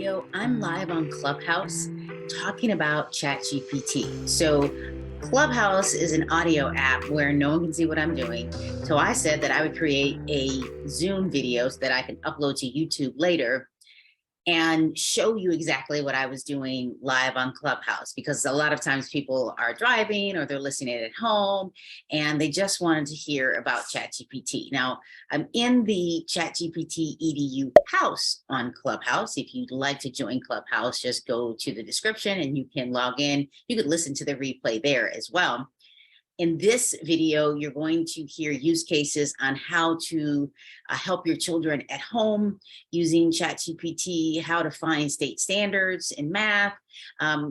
Yo, I'm live on Clubhouse talking about ChatGPT. So, Clubhouse is an audio app where no one can see what I'm doing. So, I said that I would create a Zoom video so that I can upload to YouTube later and show you exactly what I was doing live on Clubhouse, because a lot of times people are driving or they're listening at home and they just wanted to hear about ChatGPT. Now, I'm in the ChatGPT EDU house on Clubhouse. If you'd like to join Clubhouse, just go to the description and you can log in. You could listen to the replay there as well. In this video, you're going to hear use cases on how to help your children at home using ChatGPT, how to find state standards in math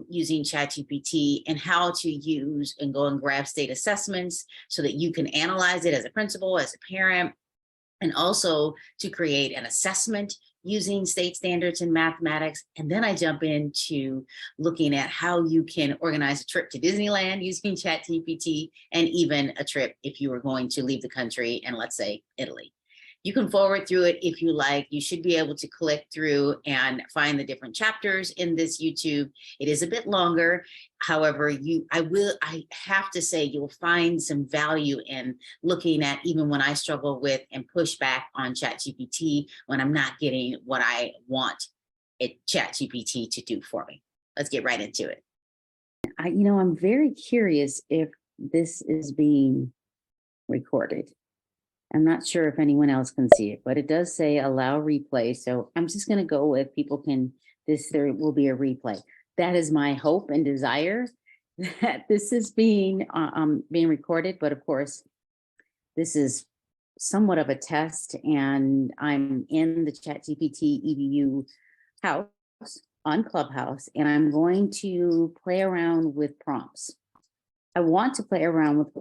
using ChatGPT, and how to use and go and grab state assessments so that you can analyze it as a principal, as a parent, and also to create an assessment using state standards in mathematics. And then I jump into looking at how you can organize a trip to Disneyland using ChatGPT, and even a trip if you were going to leave the country and, let's say, Italy. You can forward through it if you like. You should be able to click through and find the different chapters in this YouTube. It is a bit longer. However, I have to say you'll find some value in looking at even when I struggle with and push back on ChatGPT when I'm not getting what I want ChatGPT to do for me. Let's get right into it. I'm very curious if this is being recorded. I'm not sure if anyone else can see it, but it does say allow replay. So I'm just going to go with there will be a replay. That is my hope and desire that this is being recorded. But of course, this is somewhat of a test, and I'm in the ChatGPT EDU house on Clubhouse, and I'm going to play around with prompts. I want to play around with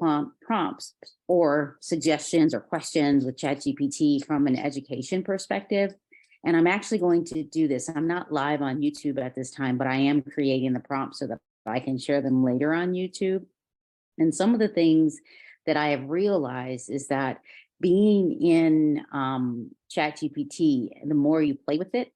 prompts or suggestions or questions with ChatGPT from an education perspective. And I'm actually going to do this. I'm not live on YouTube at this time, but I am creating the prompts so that I can share them later on YouTube. And some of the things that I have realized is that being in ChatGPT, the more you play with it,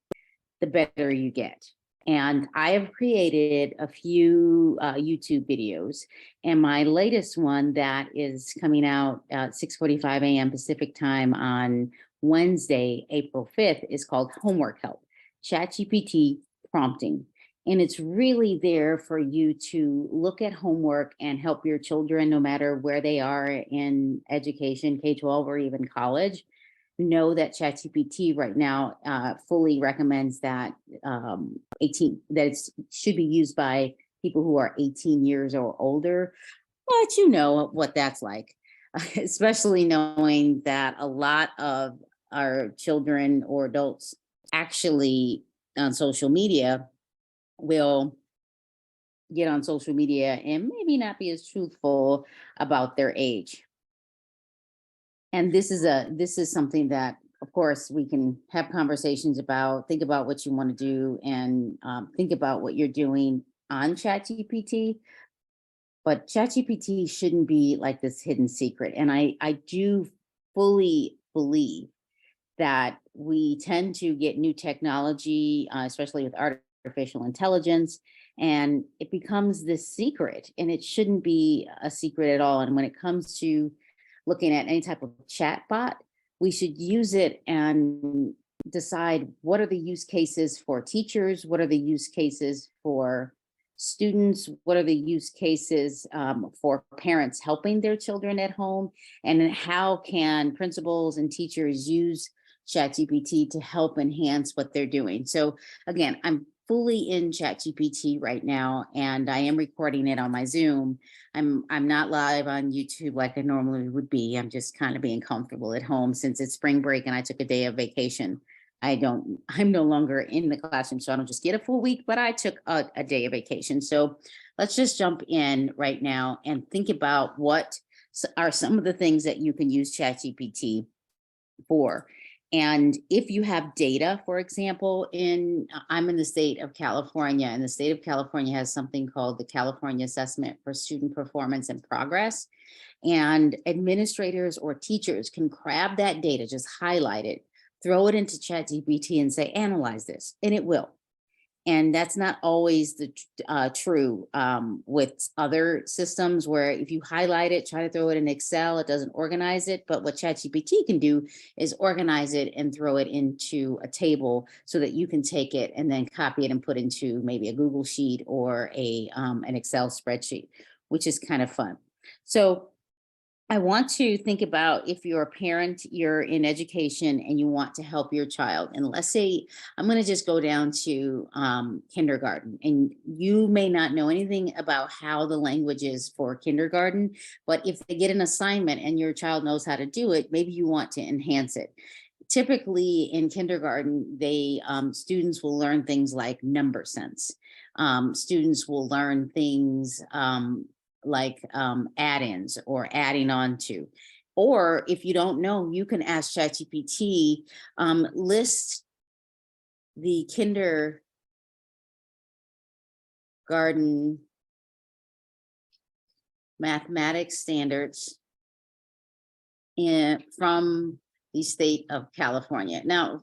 the better you get. And I have created a few YouTube videos, and my latest one that is coming out at 6:45 a.m. Pacific time on Wednesday, April 5th, is called Homework Help, ChatGPT Prompting. And it's really there for you to look at homework and help your children, no matter where they are in education, K-12 or even college. Know that ChatGPT right now fully recommends that it should be used by people who are 18 years or older. But you know what that's like, especially knowing that a lot of our children or adults actually on social media will get on social media and maybe not be as truthful about their age. And this is something that, of course, we can have conversations about. Think about what you want to do, and think about what you're doing on ChatGPT. But ChatGPT shouldn't be like this hidden secret. And I do fully believe that we tend to get new technology, especially with artificial intelligence, and it becomes this secret, and it shouldn't be a secret at all. And when it comes to looking at any type of chat bot, we should use it and decide what are the use cases for teachers, what are the use cases for students, what are the use cases for parents helping their children at home, and then how can principals and teachers use ChatGPT to help enhance what they're doing. So again, I'm fully in ChatGPT right now, and I am recording it on my Zoom. I'm not live on YouTube like I normally would be. I'm just kind of being comfortable at home since it's spring break and I took a day of vacation. I'm no longer in the classroom, so I don't just get a full week, but I took a day of vacation. So let's just jump in right now and think about what are some of the things that you can use ChatGPT for. And if you have data, for example, I'm in the state of California, and the state of California has something called the California Assessment for Student Performance and Progress. And administrators or teachers can grab that data, just highlight it, throw it into ChatGPT and say, analyze this, and it will. And that's not always the true with other systems, where if you highlight it, try to throw it in Excel, it doesn't organize it. But what ChatGPT can do is organize it and throw it into a table so that you can take it and then copy it and put into maybe a Google Sheet or an Excel spreadsheet, which is kind of fun. So I want to think about, if you're a parent, you're in education and you want to help your child. And let's say I'm going to just go down to kindergarten, and you may not know anything about how the language is for kindergarten, but if they get an assignment and your child knows how to do it, maybe you want to enhance it. Typically in kindergarten, students will learn things like number sense. Students will learn things like add-ins or adding on to. Or if you don't know, you can ask ChatGPT, list the kindergarten mathematics standards from the state of California. Now,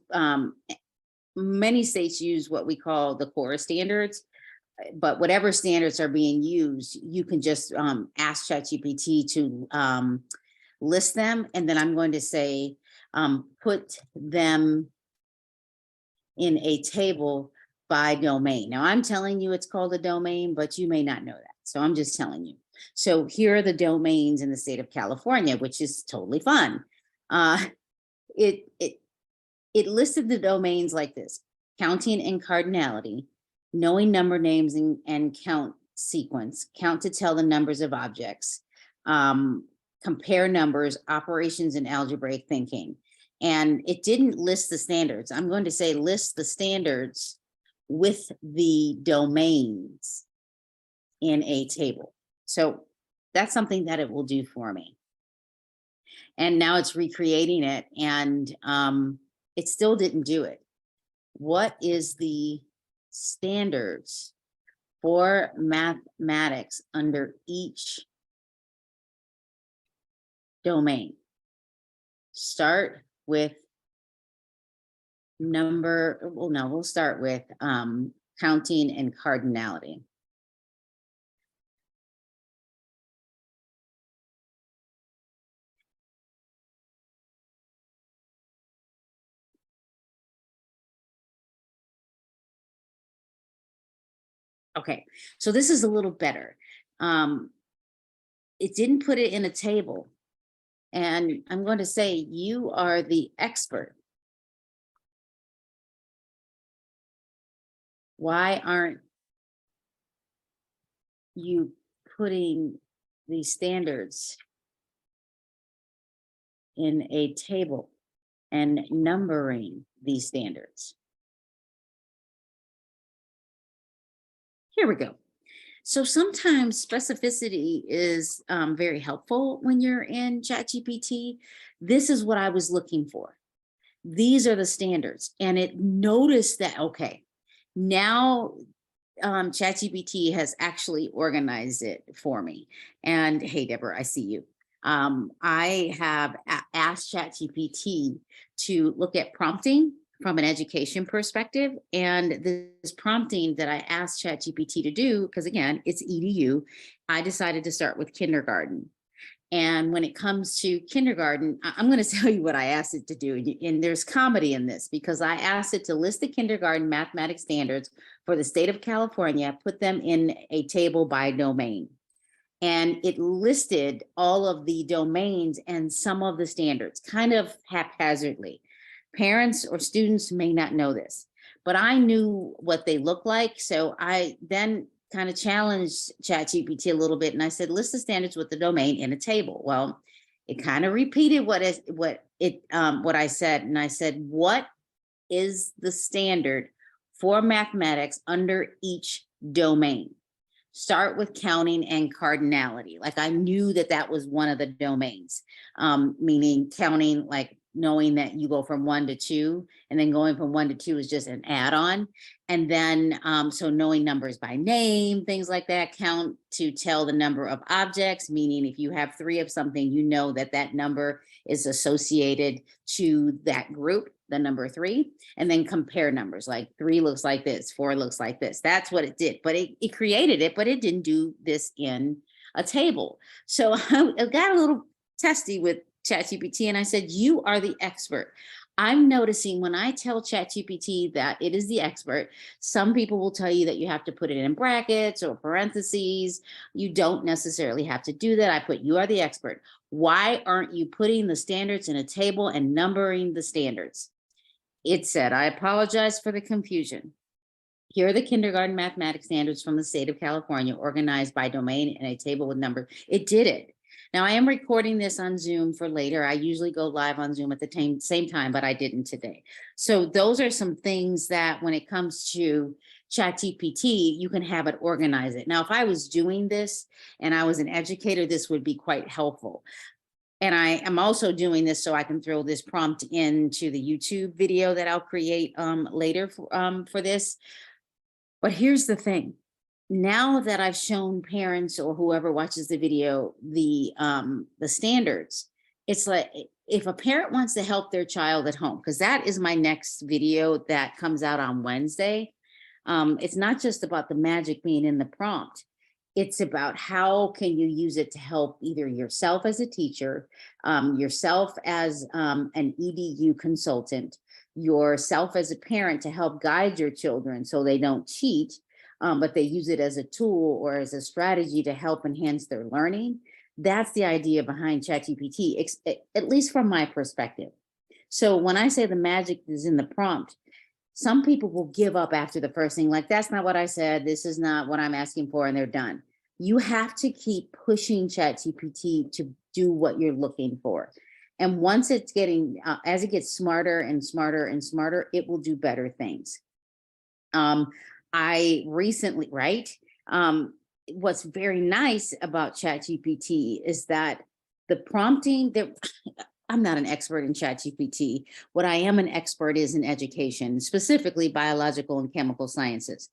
many states use what we call the core standards, but whatever standards are being used, you can just ask ChatGPT to list them. And then I'm going to say, put them in a table by domain. Now I'm telling you it's called a domain, but you may not know that. So I'm just telling you. So here are the domains in the state of California, which is totally fun. It listed the domains like this: counting and cardinality, knowing number names and count sequence, count to tell the numbers of objects, compare numbers, operations in algebraic thinking. And it didn't list the standards. I'm going to say list the standards with the domains in a table. So that's something that it will do for me. And now it's recreating it, and it still didn't do it. What is the standards for mathematics under each domain? Start with we'll start with counting and cardinality. Okay, so this is a little better. It didn't put it in a table. And I'm going to say, you are the expert. Why aren't you putting the standards in a table and numbering these standards? Here we go. So sometimes specificity is very helpful when you're in ChatGPT. This is what I was looking for. These are the standards. And it noticed that, okay, now ChatGPT has actually organized it for me. And hey, Deborah, I see you. I have asked ChatGPT to look at prompting from an education perspective. And this prompting that I asked ChatGPT to do, because again, it's EDU, I decided to start with kindergarten. And when it comes to kindergarten, I'm going to tell you what I asked it to do. And there's comedy in this, because I asked it to list the kindergarten mathematics standards for the state of California, put them in a table by domain. And it listed all of the domains and some of the standards kind of haphazardly. Parents or students may not know this, but I knew what they look like. So I then kind of challenged ChatGPT a little bit, and I said, list the standards with the domain in a table. Well, it kind of repeated what I said, and I said, what is the standard for mathematics under each domain? Start with counting and cardinality. Like I knew that was one of the domains, meaning counting, like knowing that you go from 1 to 2, and then going from 1 to 2 is just an add-on. And then, so knowing numbers by name, things like that. Count to tell the number of objects, meaning if you have 3 of something, you know that number is associated to that group. the number 3, and then compare numbers, like 3 looks like this, 4 looks like this. That's what it did. But it created it, but it didn't do this in a table. So I got a little testy with ChatGPT and I said, you are the expert. I'm noticing when I tell ChatGPT that it is the expert, some people will tell you that you have to put it in brackets or parentheses. You don't necessarily have to do that. I put, you are the expert. Why aren't you putting the standards in a table and numbering the standards? It said, I apologize for the confusion. Here are the kindergarten mathematics standards from the state of California, organized by domain in a table with numbers. It did it. Now, I am recording this on Zoom for later. I usually go live on Zoom at the same time, but I didn't today. So those are some things that when it comes to ChatGPT, you can have it organize it. Now, if I was doing this and I was an educator, this would be quite helpful. And I am also doing this so I can throw this prompt into the YouTube video that I'll create later for this. But here's the thing. Now that I've shown parents or whoever watches the video the standards, it's like if a parent wants to help their child at home, because that is my next video that comes out on Wednesday. It's not just about the magic being in the prompt. It's about how can you use it to help either yourself as a teacher, yourself as an EDU consultant, yourself as a parent to help guide your children so they don't cheat, but they use it as a tool or as a strategy to help enhance their learning. That's the idea behind ChatGPT, at least from my perspective. So when I say the magic is in the prompt, some people will give up after the first thing, like, that's not what I said, this is not what I'm asking for, and they're done. You have to keep pushing ChatGPT to do what you're looking for. And once it's getting, as it gets smarter and smarter and smarter, it will do better things. I recently, what's very nice about ChatGPT is that the prompting, I'm not an expert in ChatGPT. What I am an expert is in education, specifically biological and chemical sciences.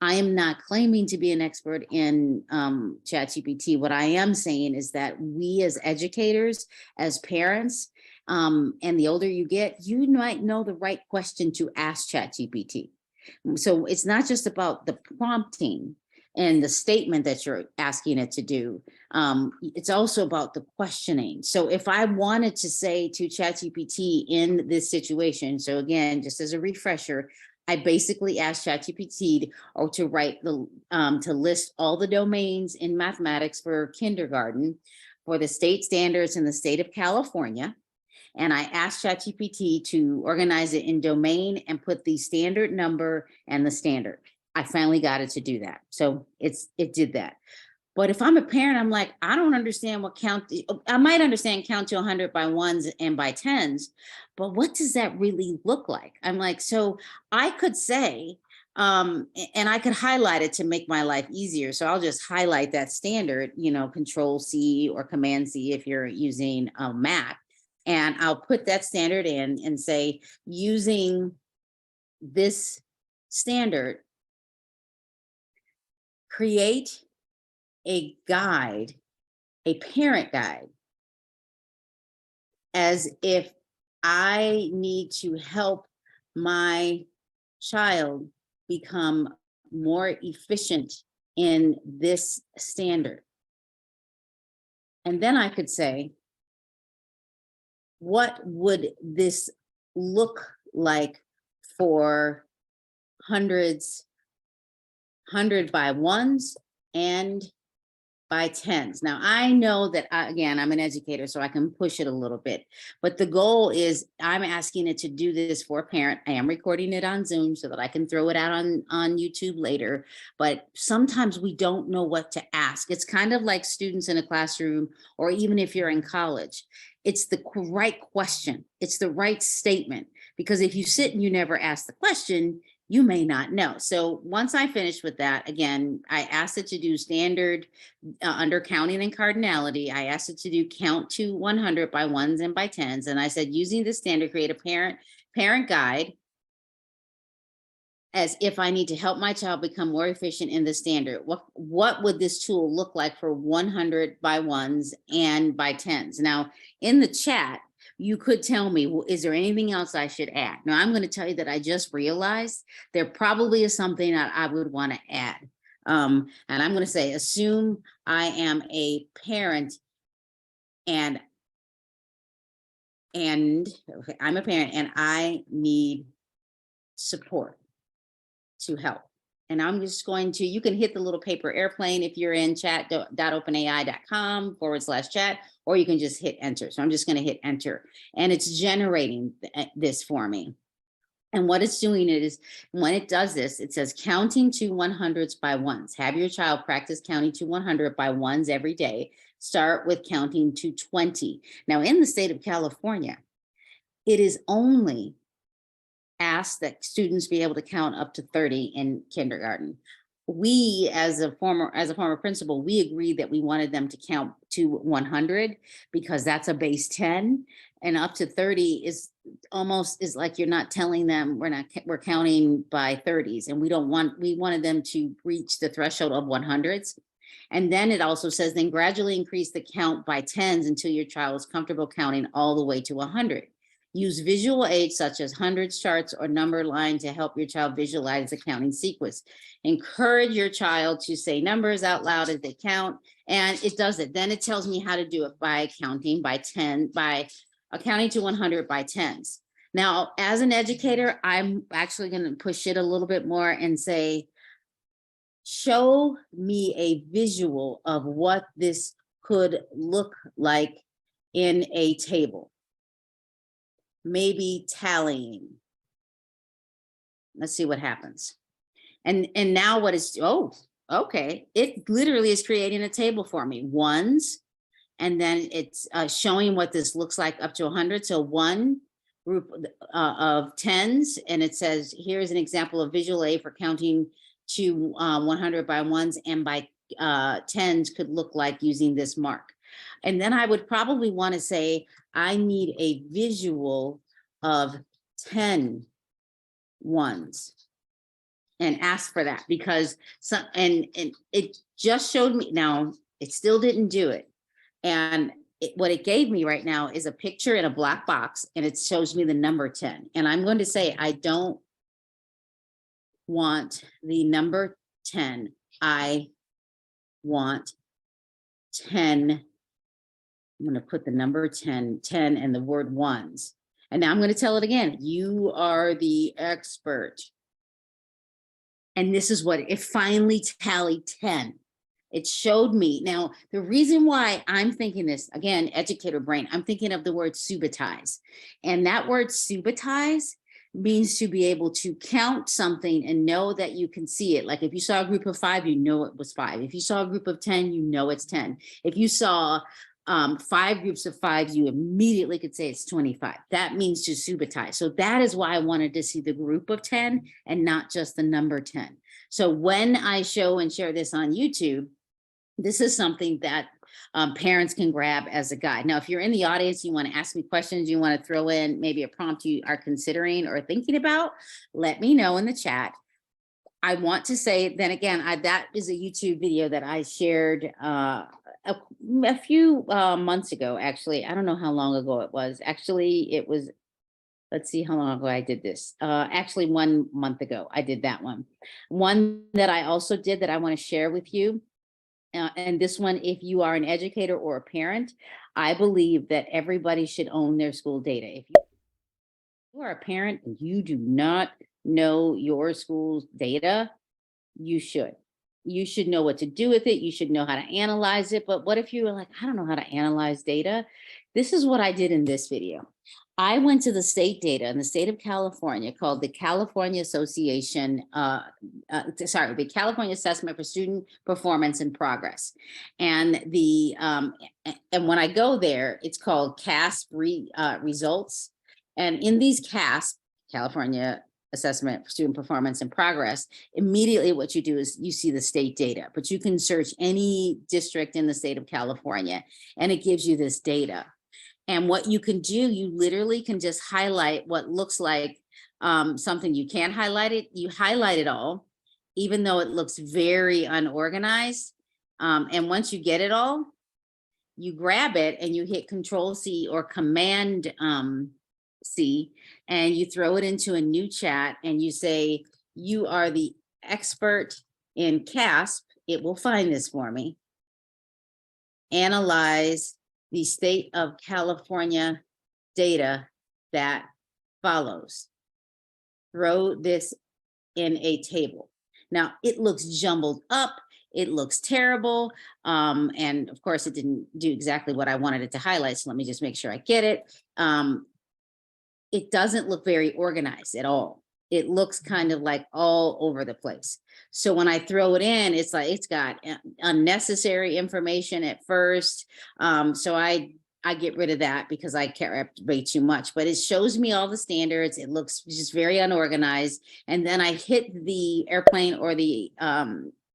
I am not claiming to be an expert in ChatGPT. What I am saying is that we as educators, as parents, and the older you get, you might know the right question to ask ChatGPT. So it's not just about the prompting and the statement that you're asking it to do. It's also about the questioning. So if I wanted to say to ChatGPT in this situation, so again, just as a refresher, I basically asked ChatGPT to write to list all the domains in mathematics for kindergarten for the state standards in the state of California. And I asked ChatGPT to organize it in domain and put the standard number and the standard. I finally got it to do that. So it did that. But if I'm a parent, I'm like, I don't understand what count. I might understand count to 100 by ones and by tens, but what does that really look like? I'm like, so I could say, and I could highlight it to make my life easier. So I'll just highlight that standard, Control C or Command C if you're using a Mac. And I'll put that standard in and say, using this standard, create a guide, a parent guide, as if I need to help my child become more efficient in this standard. And then I could say, what would this look like for 100 by ones and by tens? Now, I know that, again, I'm an educator, so I can push it a little bit. But the goal is I'm asking it to do this for a parent. I am recording it on Zoom so that I can throw it out on YouTube later. But sometimes we don't know what to ask. It's kind of like students in a classroom, or even if you're in college. It's the right question. It's the right statement. Because if you sit and you never ask the question, you may not know. So once I finished with that, again, I asked it to do standard under counting and cardinality. I asked it to do count to 100 by ones and by tens. And I said, using the standard, create a parent guide as if I need to help my child become more efficient in the standard. What would this tool look like for 100 by ones and by tens? Now, in the chat, you could tell me, well, is there anything else I should add? Now, I'm going to tell you that I just realized there probably is something that I would want to add. And I'm going to say, assume I am a parent and okay, I'm a parent and I need support to help. And I'm just going to, you can hit the little paper airplane if you're in chat.openai.com/chat, or you can just hit enter. So I'm just going to hit enter and it's generating this for me. And what it's doing is when it does this, it says counting to 100s by ones. Have your child practice counting to 100 by ones every day. Start with counting to 20. Now in the state of California, it is only asked that students be able to count up to 30 in kindergarten. We, as a former principal, we agreed that we wanted them to count to 100 because that's a base 10, and up to 30 is like you're not telling them we're counting by 30s, and we wanted them to reach the threshold of 100s. And then it also says, then gradually increase the count by 10s until your child is comfortable counting all the way to 100. Use visual aids such as hundreds charts or number line to help your child visualize the counting sequence. Encourage your child to say numbers out loud as they count, and it does it. Then it tells me how to do it by counting by 10, by counting to 100 by 10s. Now, as an educator, I'm actually going to push it a little bit more and say, show me a visual of what this could look like in a table. Maybe tallying. Let's see what happens. And now what is, oh, okay. It literally is creating a table for me. Ones, and then it's showing what this looks like up to 100. So one group of 10s, and it says, here's an example of visual aid for counting to 100 by ones and by 10s could look like using this mark. And then I would probably want to say, I need a visual of 10 ones and ask for that, because and it just showed me. Now it still didn't do it. And what it gave me right now is a picture in a black box, and it shows me the number 10. And I'm going to say, I don't want the number 10. I want 10. I'm going to put the number 10 and the word ones. And now I'm going to tell it again. You are the expert. And this is what it finally tallied 10. It showed me. Now, the reason why I'm thinking this, again, educator brain, I'm thinking of the word subitize. And that word subitize means to be able to count something and know that you can see it. Like if you saw a group of 5, you know it was 5. If you saw a group of 10, you know it's 10. If you saw 5 groups of 5, you immediately could say it's 25. That means to subitize. So that is why I wanted to see the group of 10 and not just the number 10. So when I show and share this on YouTube, this is something that parents can grab as a guide. Now, if you're in the audience, you want to ask me questions, you want to throw in maybe a prompt you are considering or thinking about, let me know in the chat. I want to say, then again, that is a YouTube video that I shared a few months ago, actually. I don't know how long ago it was. Actually, it was, let's see how long ago I did this. Actually, 1 month ago, I did that one. One that I also did that I want to share with you. And this one, if you are an educator or a parent, I believe that everybody should own their school data. If you are a parent and you do not know your school's data, you should. You should know what to do with it. You should know how to analyze it. But what if you were like, I don't know how to analyze data? This is what I did in this video. I went to the state data in the state of California called the California Association, the California Assessment for Student Performance and Progress. And and when I go there, it's called CASP results. And in these CASP, California Assessment for Student Performance and Progress, immediately what you do is you see the state data, but you can search any district in the state of California and it gives you this data. And what you can do, you literally can just highlight what looks like something. You can't highlight it. You highlight it all, even though it looks very unorganized. And once you get it all, you grab it and you hit Control C or Command C, and you throw it into a new chat and you say, you are the expert in CASP. It will find this for me. Analyze the state of California data that follows. Throw this in a table. Now, it looks jumbled up. It looks terrible. And of course, it didn't do exactly what I wanted it to highlight. So let me just make sure I get it. It doesn't look very organized at all. It looks kind of like all over the place. So when I throw it in, it's like it's got unnecessary information at first. So I get rid of that because I care way too much, but it shows me all the standards. It looks just very unorganized. And then I hit the airplane or the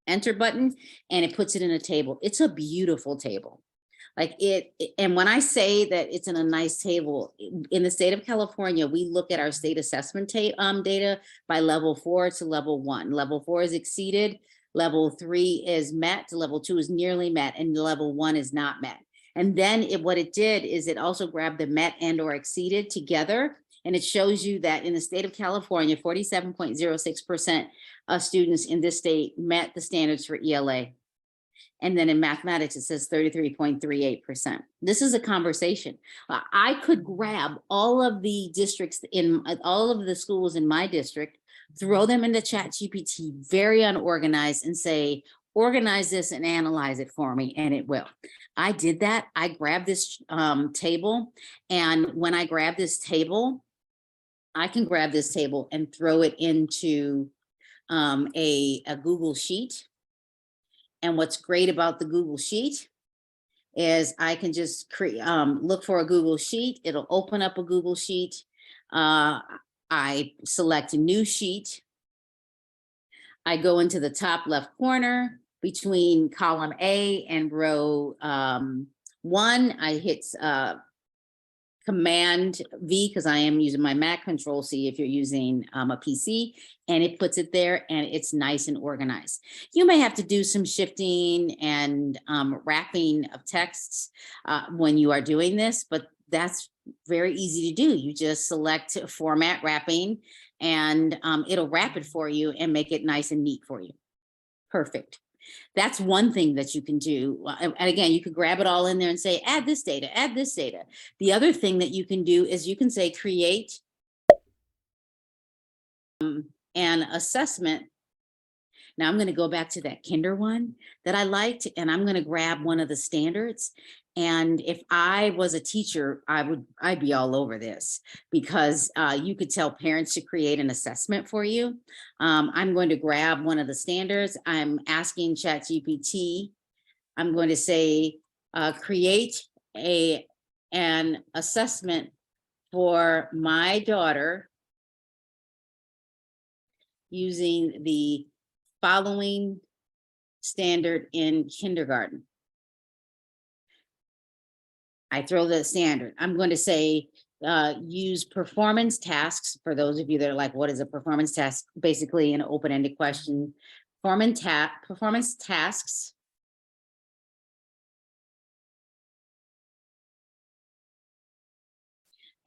enter button and it puts it in a table. It's a beautiful table. Like and when I say that it's in a nice table, in the state of California, we look at our state assessment data by level 4 to level 1. Level 4 is exceeded, level 3 is met, level 2 is nearly met, and level 1 is not met. And then what it did is it also grabbed the met and or exceeded together. And it shows you that in the state of California, 47.06% of students in this state met the standards for ELA. And then in mathematics, it says 33.38%. This is a conversation. I could grab all of the districts in all of the schools in my district, throw them into ChatGPT, very unorganized, and say, organize this and analyze it for me, and it will. I did that. I grabbed this table, and when I grab this table, I can grab this table and throw it into a Google Sheet. And what's great about the Google Sheet is I can just look for a Google Sheet. It'll open up a Google Sheet. I select a new sheet. I go into the top left corner between column A and row 1. I hit Command V because I am using my Mac, Control C if you're using a PC, and it puts it there and it's nice and organized. You may have to do some shifting and wrapping of texts when you are doing this, but that's very easy to do. You just select format wrapping and it'll wrap it for you and make it nice and neat for you. Perfect. That's one thing that you can do. And again, you could grab it all in there and say, add this data, add this data. The other thing that you can do is you can say, create an assessment. Now I'm going to go back to that kinder one that I liked, and I'm going to grab one of the standards. And if I was a teacher, I'd be all over this because you could tell parents to create an assessment for you. I'm going to grab one of the standards. I'm asking ChatGPT. I'm going to say, create an assessment for my daughter using the following standard in kindergarten. I throw the standard. I'm going to say, use performance tasks. For those of you that are like, what is a performance task? Basically an open-ended question. Performance tasks.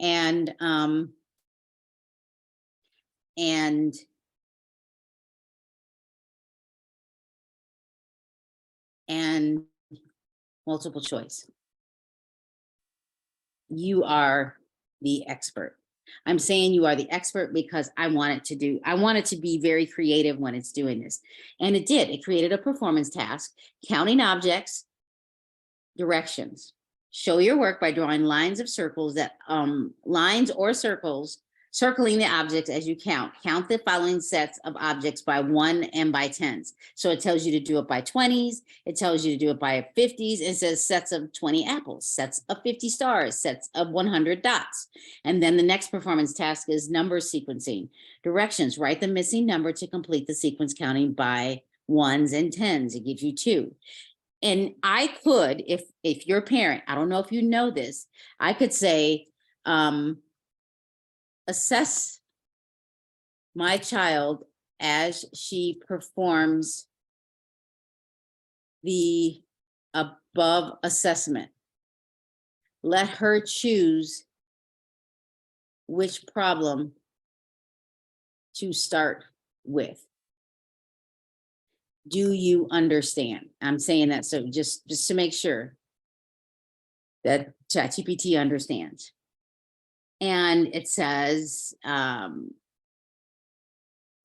And multiple choice. You are the expert. I'm saying you are the expert because I want it to be very creative when it's doing this. And it did. It created a performance task, counting objects, directions. Show your work by drawing lines of circles lines or circles, circling the objects as you count. Count the following sets of objects by 1 and by 10s. So it tells you to do it by 20s. It tells you to do it by 50s. It says sets of 20 apples, sets of 50 stars, sets of 100 dots. And then the next performance task is number sequencing. Directions, write the missing number to complete the sequence counting by 1s and 10s. It gives you 2. And I could, if you're a parent, I don't know if you know this, I could say, assess my child as she performs the above assessment. Let her choose which problem to start with. Do you understand? I'm saying that so just to make sure that ChatGPT understands. And it says,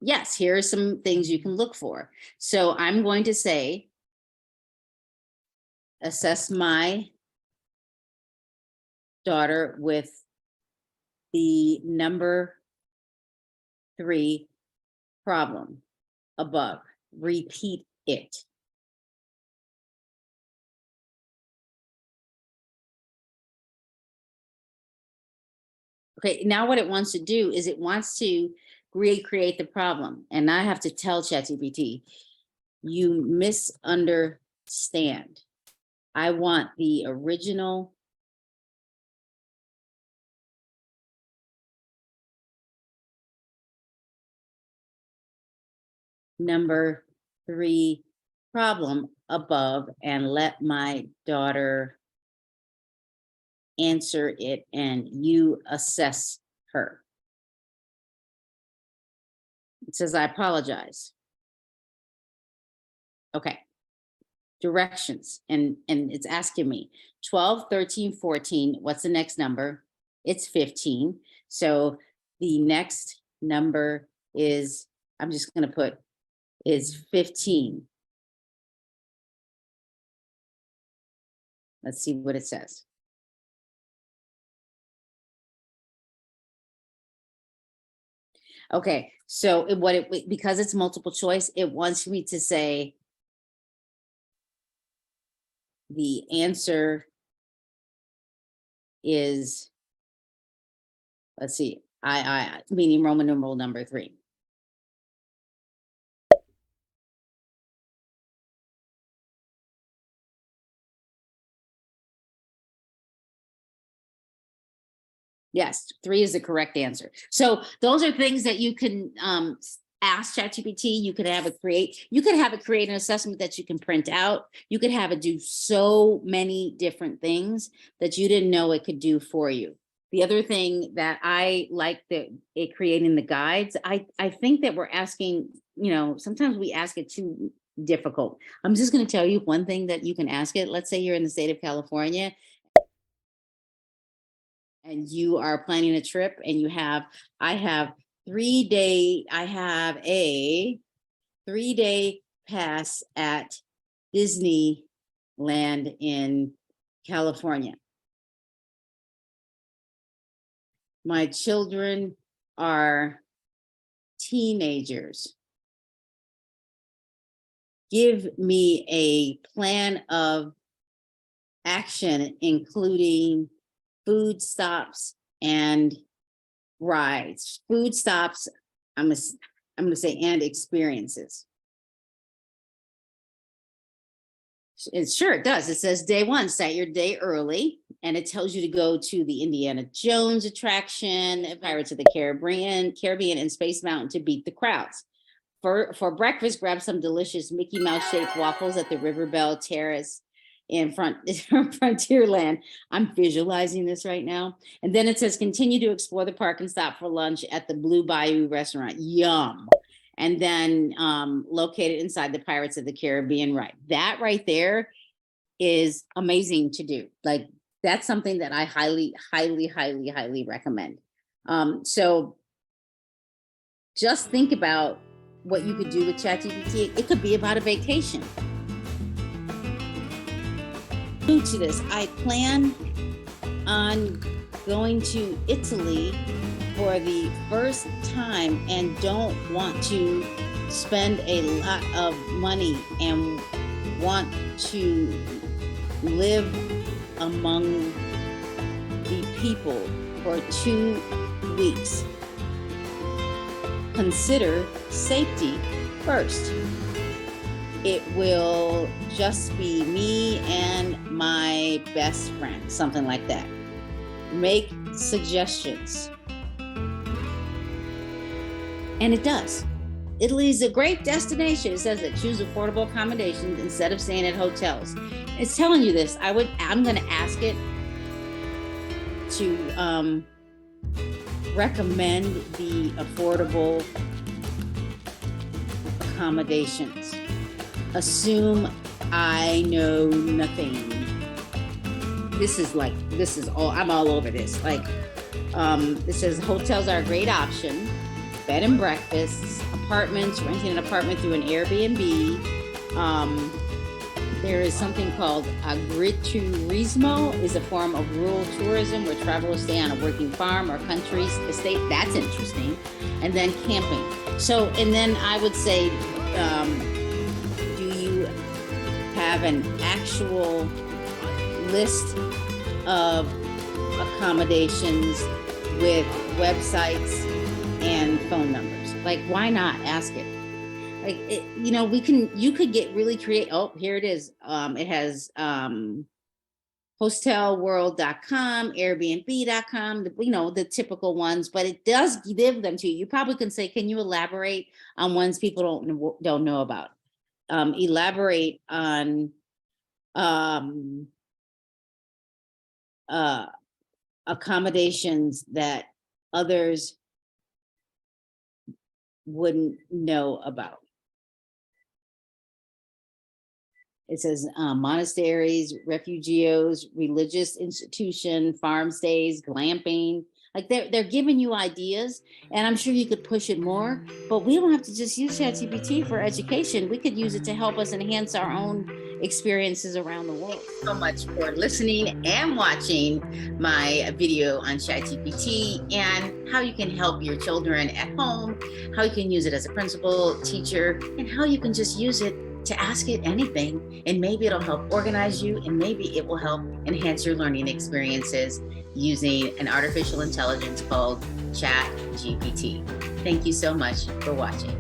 yes, here are some things you can look for. So I'm going to say, assess my daughter with the number 3 problem above. Repeat it. Okay, now what it wants to do is it wants to recreate the problem. And I have to tell ChatGPT, you misunderstand. I want the original number 3 problem above and let my daughter answer it and you assess her. It says, I apologize. Okay. Directions. And it's asking me 12, 13, 14. What's the next number? It's 15. So the next number is, I'm just going to put, is 15. Let's see what it says. Okay, so because it's multiple choice, it wants me to say the answer is, let's see, I meaning Roman numeral number 3. Yes, 3 is the correct answer. So those are things that you can ask ChatGPT. You could have it create an assessment that you can print out. You could have it do so many different things that you didn't know it could do for you. The other thing that I like that it creating the guides, I think that we're asking, sometimes we ask it too difficult. I'm just going to tell you one thing that you can ask it. Let's say you're in the state of California and you are planning a trip and I have a 3-day pass at Disneyland in California. My children are teenagers. Give me a plan of action, including food stops and rides. Food stops, I'm gonna say, and experiences. Sure, it does. It says day 1, start your day early, and it tells you to go to the Indiana Jones attraction, Pirates of the Caribbean, and Space Mountain to beat the crowds. For breakfast, grab some delicious Mickey Mouse shaped waffles at the Riverbell Terrace in Frontierland. I'm visualizing this right now. And then it says, continue to explore the park and stop for lunch at the Blue Bayou restaurant. Yum. And then located inside the Pirates of the Caribbean ride. That right there is amazing to do. Like, that's something that I highly, highly, highly, highly recommend. So just think about what you could do with ChatGPT. It could be about a vacation. To this, I plan on going to Italy for the first time and don't want to spend a lot of money and want to live among the people for 2 weeks. Consider safety first. It will just be me and my best friend, something like that. Make suggestions. And it does. Italy is a great destination. It says that choose affordable accommodations instead of staying at hotels. It's telling you this. I'm going to ask it to recommend the affordable accommodations. Assume I know nothing. This is all, I'm all over this. Like, it says hotels are a great option, bed and breakfasts, apartments, renting an apartment through an Airbnb. There is something called agriturismo, is a form of rural tourism where travelers stay on a working farm or country estate. That's interesting. And then camping. So, and then I would say, do you have an actual list of accommodations with websites and phone numbers? Like, why not ask it? Like, you could get really creative. Oh, here it is. It has hostelworld.com, airbnb.com, the typical ones, but it does give them to you. You probably can say, can you elaborate on ones people don't know about? Elaborate on accommodations that others wouldn't know about. It says monasteries, refugios, religious institution, farm stays, glamping. Like, they're giving you ideas, and I'm sure you could push it more, but we don't have to just use ChatGPT for education. We could use it to help us enhance our own experiences around the world. Thank you so much for listening and watching my video on ChatGPT and how you can help your children at home, how you can use it as a principal, teacher, and how you can just use it to ask it anything, and maybe it'll help organize you, and maybe it will help enhance your learning experiences using an artificial intelligence called ChatGPT. Thank you so much for watching.